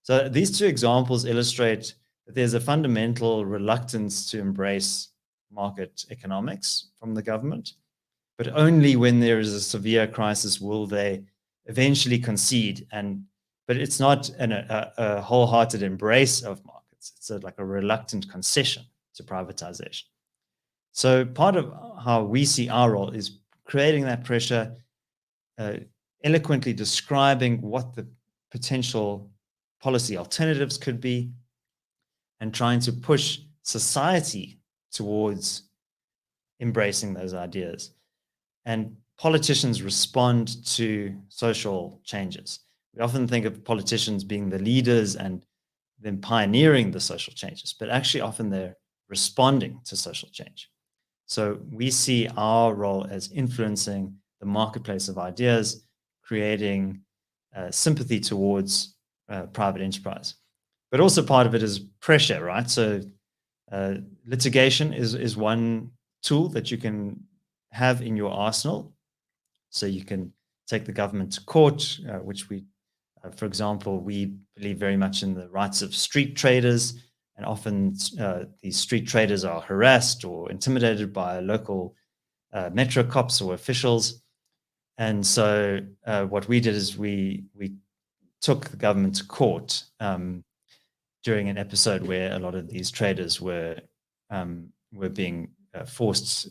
So these two examples illustrate that there's a fundamental reluctance to embrace market economics from the government, but only when there is a severe crisis will they eventually concede. But it's not a wholehearted embrace of markets. It's like a reluctant concession to privatization. So part of how we see our role is creating that pressure, eloquently describing what the potential policy alternatives could be, and trying to push society towards embracing those ideas. And politicians respond to social changes. We often think of politicians being the leaders and them pioneering the social changes, but actually often they're responding to social change. So we see our role as influencing the marketplace of ideas, creating sympathy towards private enterprise. But also part of it is pressure, right? So litigation is one tool that you can have in your arsenal. So you can take the government to court, which we, for example, we believe very much in the rights of street traders. And often these street traders are harassed or intimidated by local metro cops or officials. And so what we did is we took the government to court during an episode where a lot of these traders were being forced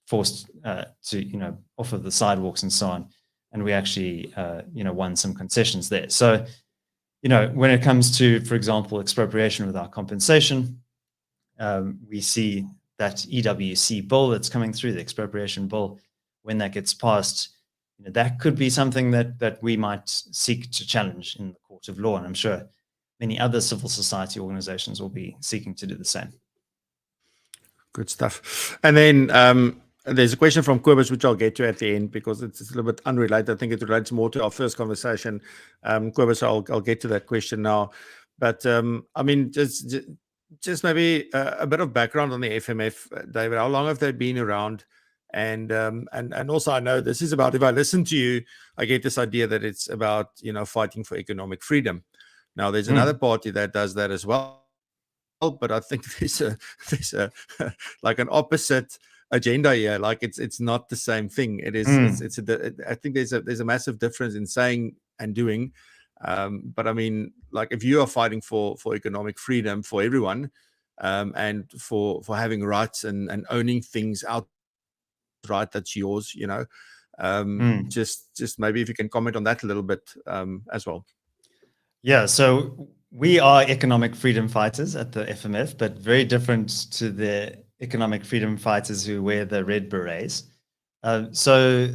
to off of the sidewalks and so on. And we actually won some concessions there. So when it comes to, for example, expropriation without compensation, we see that EWC bill that's coming through, the expropriation bill, when that gets passed, that could be something that we might seek to challenge in the court of law. And I'm sure many other civil society organizations will be seeking to do the same. Good stuff. And then there's a question from Kobus, which I'll get to at the end because it's a little bit unrelated. I think it relates more to our first conversation. Kobus, I'll get to that question now. But I mean, just maybe a bit of background on the FMF, David. How long have they been around? And also, I know this is about, if I listen to you, I get this idea that it's about fighting for economic freedom. Now, there's another party that does that as well, but I think there's a like an opposite agenda here. Like it's not the same thing. It is. I think there's a massive difference in saying and doing. But I mean, like if you are fighting for economic freedom for everyone, and for having rights and owning things outright that's yours, just maybe if you can comment on that a little bit as well. Yeah, so we are economic freedom fighters at the FMF, but very different to the economic freedom fighters who wear the red berets. So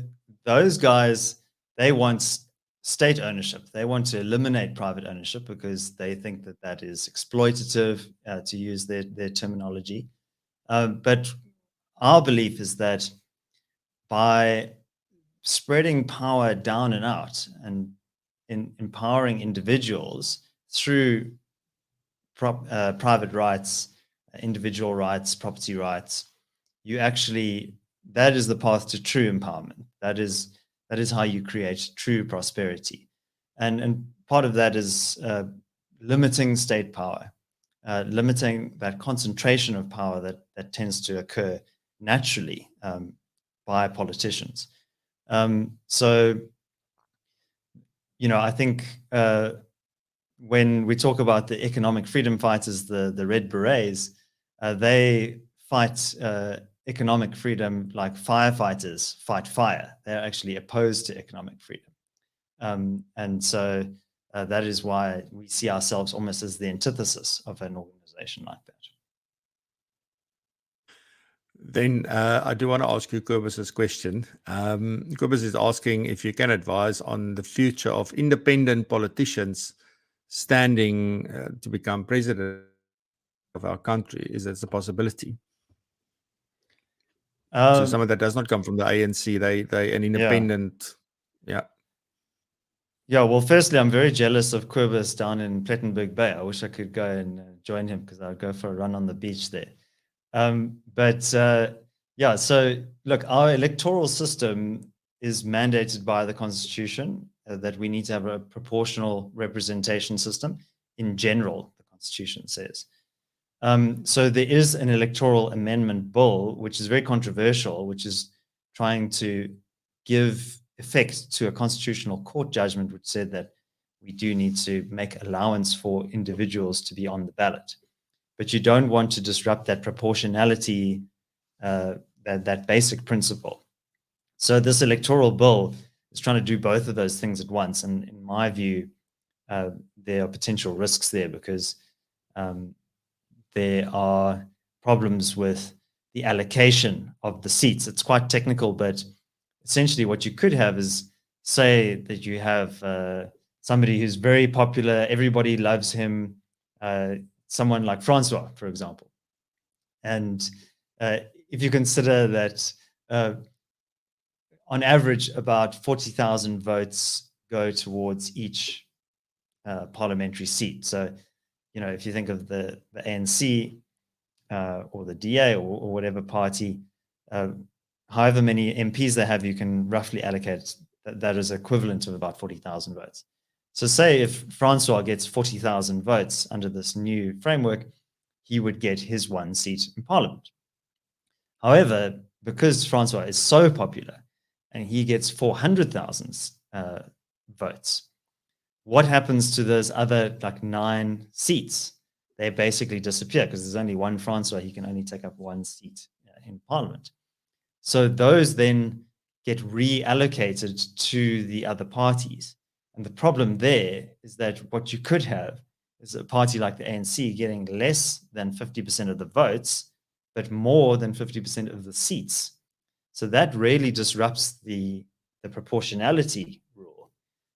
those guys, they want state ownership. They want to eliminate private ownership because they think that is exploitative, to use their terminology. But our belief is that by spreading power down and out and in empowering individuals through private rights, individual rights, property rights, that is the path to true empowerment. That is how you create true prosperity. And part of that is limiting state power, limiting that concentration of power that tends to occur naturally by politicians. So I think when we talk about the economic freedom fighters, the red berets, they fight economic freedom like firefighters fight fire. They're actually opposed to economic freedom. And so that is why we see ourselves almost as the antithesis of an organization like that. Then I do want to ask you Kobus's question. Kobus is asking if you can advise on the future of independent politicians standing to become president of our country. Is that a possibility? So someone that does not come from the ANC, they an independent, yeah. Yeah, well, firstly, I'm very jealous of Kobus down in Plettenberg Bay. I wish I could go and join him because I'd go for a run on the beach there. So look, our electoral system is mandated by the Constitution that we need to have a proportional representation system. In general, the Constitution says. So there is an electoral amendment bill, which is very controversial, which is trying to give effect to a constitutional court judgment, which said that we do need to make allowance for individuals to be on the ballot. But you don't want to disrupt that proportionality, that basic principle. So this electoral bill is is trying to do both of those things at once. And in my view, there are potential risks there because there are problems with the allocation of the seats. It's quite technical, but essentially what you could have is, say that you have somebody who's very popular, everybody loves him, someone like Francois, for example. And if you consider that on average about 40,000 votes go towards each parliamentary seat. So, you know, if you think of the ANC or the DA or whatever party, however many MPs they have, you can roughly allocate that is equivalent of about 40,000 votes. So say if Francois gets 40,000 votes under this new framework, he would get his one seat in parliament. However, because Francois is so popular and he gets 400,000 votes, what happens to those other like 9 seats? They basically disappear because there's only one Francois. He can only take up one seat in parliament. So those then get reallocated to the other parties. And the problem there is that what you could have is a party like the ANC getting less than 50% of the votes, but more than 50% of the seats. So that really disrupts the proportionality rule.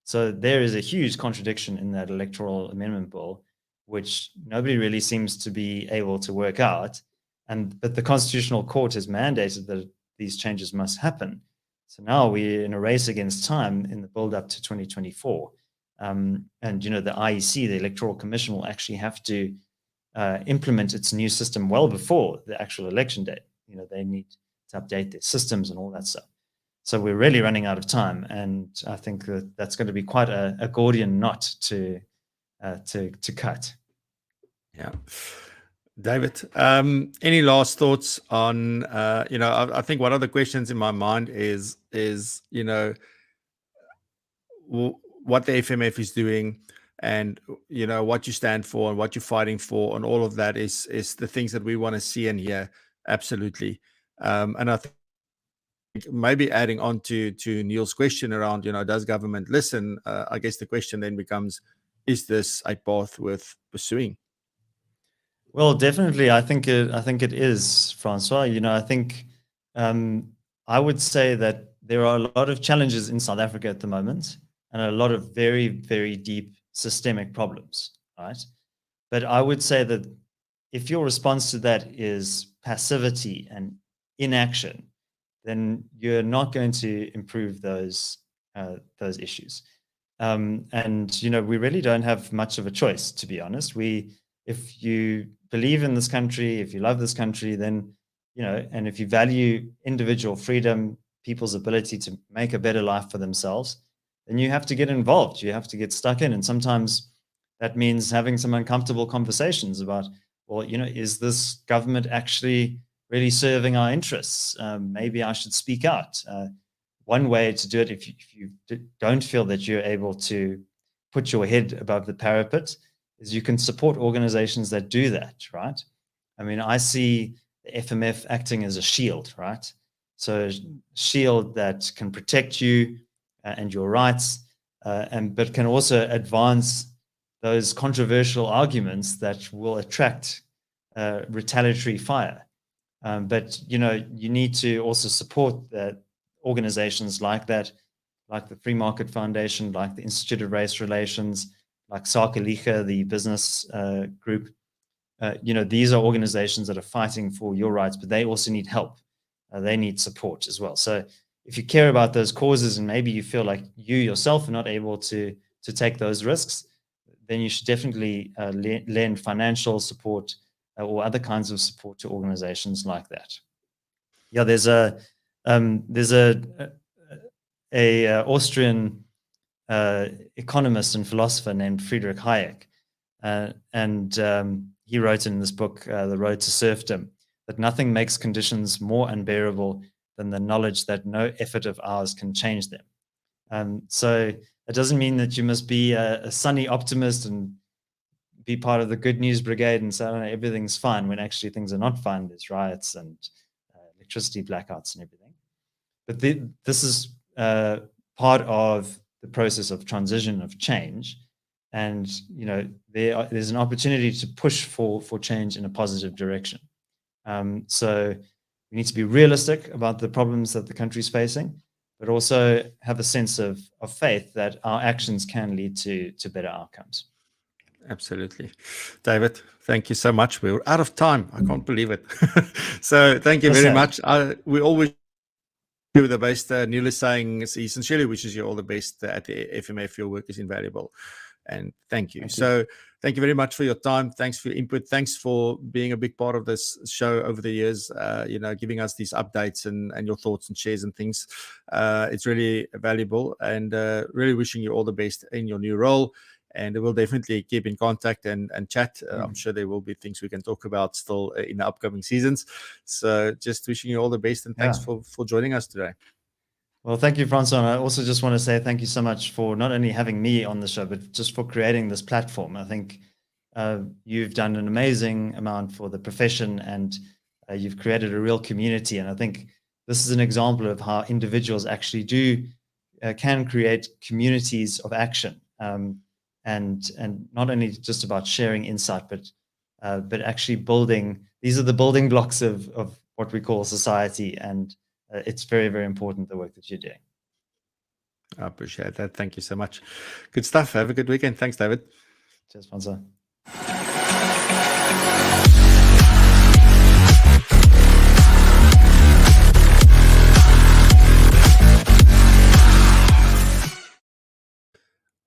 So there is a huge contradiction in that electoral amendment bill, which nobody really seems to be able to work out. But the Constitutional Court has mandated that these changes must happen. So now we're in a race against time in the build up to 2024. And, you know, the IEC, the Electoral Commission, will actually have to implement its new system well before the actual election date. You know, they need to update their systems and all that stuff. So we're really running out of time. And I think that that's going to be quite a Gordian knot to cut. Yeah. David, any last thoughts on, you know, I think one of the questions in my mind is, you know, what the FMF is doing and, you know, what you stand for and what you're fighting for, and all of that is the things that we want to see and hear. Absolutely. And I think maybe adding on to Neil's question around, you know, does government listen? I guess the question then becomes, is this a path worth pursuing? Well, definitely, I think it is, Francois. You know, I think I would say that there are a lot of challenges in South Africa at the moment, and a lot of very, very deep systemic problems, right? But I would say that if your response to that is passivity and inaction, then you're not going to improve those issues. And you know, we really don't have much of a choice, to be honest. If you believe in this country, if you love this country, then, you know, and if you value individual freedom, people's ability to make a better life for themselves, then you have to get involved. You have to get stuck in. And sometimes that means having some uncomfortable conversations about, well, you know, is this government actually really serving our interests? Maybe I should speak out. One way to do it, if you don't feel that you're able to put your head above the parapet, is you can support organizations that do that, right? I mean, I see the FMF acting as a shield, right? So a shield that can protect you and your rights, but can also advance those controversial arguments that will attract retaliatory fire. But, you know, you need to also support that organizations like that, like the Free Market Foundation, like the Institute of Race Relations, like Sakeliga, the business group. You know, these are organizations that are fighting for your rights, but they also need help. They need support as well. So if you care about those causes and maybe you feel like you yourself are not able to take those risks, then you should definitely lend financial support or other kinds of support to organizations like that. Yeah, there's a Austrian economist and philosopher named Friedrich Hayek, and he wrote in this book, The Road to Serfdom, that nothing makes conditions more unbearable than the knowledge that no effort of ours can change them. So it doesn't mean that you must be a sunny optimist and be part of the good news brigade and say, oh, no, everything's fine, when actually things are not fine. There's riots and electricity blackouts and everything. But this is part of the process of transition, of change. And, you know, there's an opportunity to push for change in a positive direction. So we need to be realistic about the problems that the country is facing, but also have a sense of faith that our actions can lead to better outcomes. Absolutely. David, thank you so much. We're out of time. I can't believe it. So thank you That's very sad. much. We always do the best. Neil is saying he sincerely wishes you all the best at the FMF. Your work is invaluable. And thank you. Thank you. So thank you very much for your time. Thanks for your input. Thanks for being a big part of this show over the years, you know, giving us these updates and your thoughts and shares and things. It's really valuable, and really wishing you all the best in your new role. And we'll definitely keep in contact and chat. I'm sure there will be things we can talk about still in the upcoming seasons. So just wishing you all the best, and thanks for joining us today. Well, thank you, Francois. And I also just want to say thank you so much for not only having me on the show, but just for creating this platform. I think you've done an amazing amount for the profession, and you've created a real community. And I think this is an example of how individuals actually can create communities of action. And not only just about sharing insight, but actually building. These are the building blocks of what we call society, and it's very, very important, the work that you're doing. I appreciate that. Thank you so much. Good stuff. Have a good weekend. Thanks, David. Cheers, Francois.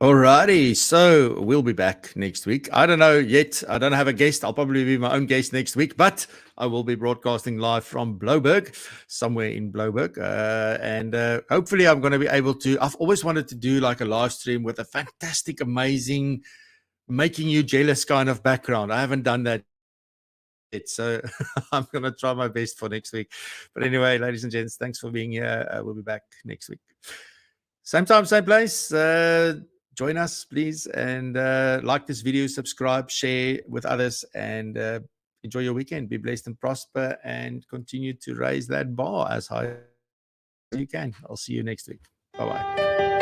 Alrighty, so we'll be back next week. I don't know yet. I don't have a guest. I'll probably be my own guest next week, but I will be broadcasting live from Blouberg, somewhere in Blouberg. And hopefully I'm going to be able to. I've always wanted to do like a live stream with a fantastic, amazing, making you jealous kind of background. I haven't done that yet, so I'm going to try my best for next week. But anyway, ladies and gents, thanks for being here. We'll be back next week. Same time, same place. Join us, please, and like this video, subscribe, share with others, and enjoy your weekend. Be blessed and prosper, and continue to raise that bar as high as you can. I'll see you next week. Bye-bye.